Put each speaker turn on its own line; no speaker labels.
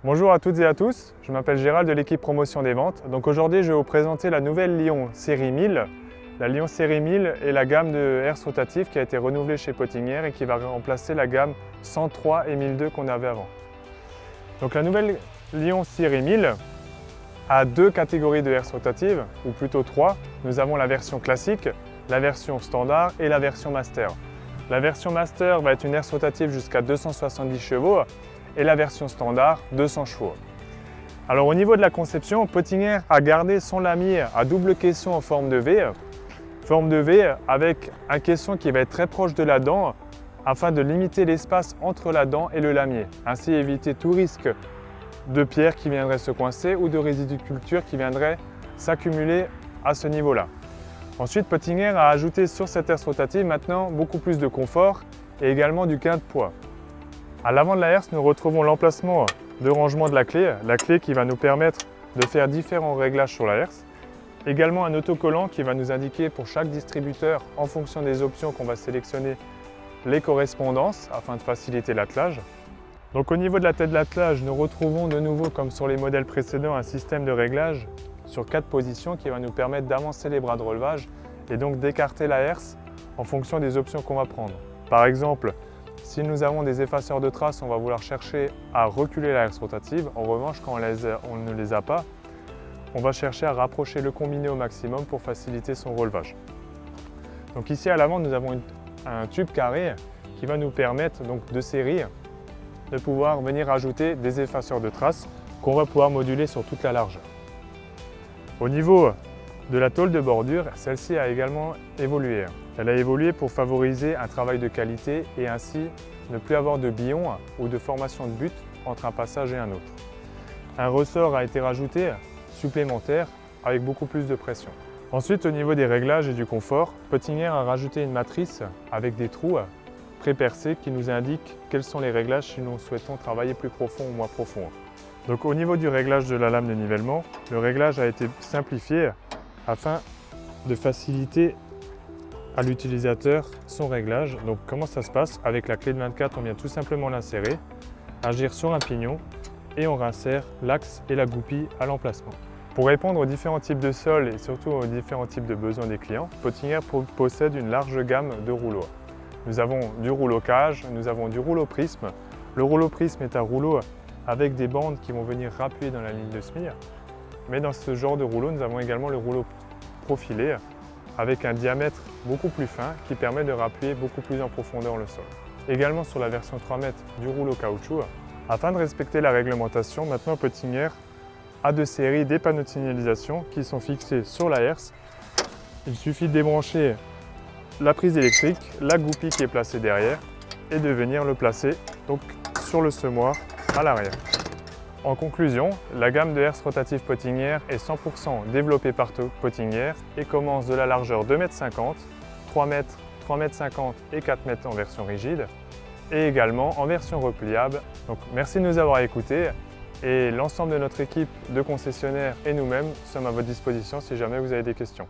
Bonjour à toutes et à tous, je m'appelle Gérald de l'équipe promotion des ventes. Donc aujourd'hui je vais vous présenter la nouvelle Lion série 1000. La Lion série 1000 est la gamme de herses rotatives qui a été renouvelée chez Pottinger et qui va remplacer la gamme 103 et 1002 qu'on avait avant. Donc la nouvelle Lion série 1000 a deux catégories de herses rotatives, ou plutôt trois. Nous avons la version classique, la version standard et la version master. La version master va être une herse rotative jusqu'à 270 chevaux et la version standard 200 chevaux. Alors au niveau de la conception, Pottinger a gardé son lamier à double caisson en forme de V avec un caisson qui va être très proche de la dent afin de limiter l'espace entre la dent et le lamier, ainsi éviter tout risque de pierre qui viendrait se coincer ou de résidiculture qui viendrait s'accumuler à ce niveau-là. Ensuite, Pottinger a ajouté sur cette herse rotative maintenant beaucoup plus de confort et également du gain de poids. À l'avant de la herse, nous retrouvons l'emplacement de rangement de la clé qui va nous permettre de faire différents réglages sur la herse. Également un autocollant qui va nous indiquer pour chaque distributeur, en fonction des options qu'on va sélectionner, les correspondances afin de faciliter l'attelage. Donc au niveau de la tête de l'attelage, nous retrouvons de nouveau, comme sur les modèles précédents, un système de réglage sur 4 positions qui va nous permettre d'avancer les bras de relevage et donc d'écarter la herse en fonction des options qu'on va prendre. Par exemple, si nous avons des effaceurs de traces, on va vouloir chercher à reculer la herse rotative. En revanche, quand on ne les a pas, on va chercher à rapprocher le combiné au maximum pour faciliter son relevage. Donc ici à l'avant, nous avons un tube carré qui va nous permettre donc de série de pouvoir venir ajouter des effaceurs de traces qu'on va pouvoir moduler sur toute la largeur. Au niveau de la tôle de bordure, celle-ci a également évolué. Elle a évolué pour favoriser un travail de qualité et ainsi ne plus avoir de billons ou de formation de butte entre un passage et un autre. Un ressort a été rajouté supplémentaire avec beaucoup plus de pression. Ensuite, au niveau des réglages et du confort, Pottinger a rajouté une matrice avec des trous pré-percés qui nous indiquent quels sont les réglages si nous souhaitons travailler plus profond ou moins profond. Donc au niveau du réglage de la lame de nivellement, le réglage a été simplifié afin de faciliter à l'utilisateur son réglage. Donc comment ça se passe? Avec la clé de 24, on vient tout simplement l'insérer, agir sur un pignon et on réinsère l'axe et la goupille à l'emplacement. Pour répondre aux différents types de sols et surtout aux différents types de besoins des clients, Pottinger possède une large gamme de rouleaux. Nous avons du rouleau cage, nous avons du rouleau prisme. Le rouleau prisme est un rouleau avec des bandes qui vont venir rappuyer dans la ligne de semis. Mais dans ce genre de rouleau, nous avons également le rouleau profilé avec un diamètre beaucoup plus fin qui permet de rappuyer beaucoup plus en profondeur le sol. Également sur la version 3 mètres du rouleau caoutchouc. Afin de respecter la réglementation, maintenant Pottinger a de série des panneaux de signalisation qui sont fixés sur la herse. Il suffit de débrancher la prise électrique, la goupille qui est placée derrière et de venir le placer donc sur le semoir à l'arrière. En conclusion, la gamme de herses rotatives Pottinger est 100% développée par Pottinger et commence de la largeur 2,50 m, 3 m, 3,50 m et 4 m en version rigide et également en version repliable. Donc merci de nous avoir écoutés et l'ensemble de notre équipe de concessionnaires et nous-mêmes sommes à votre disposition si jamais vous avez des questions.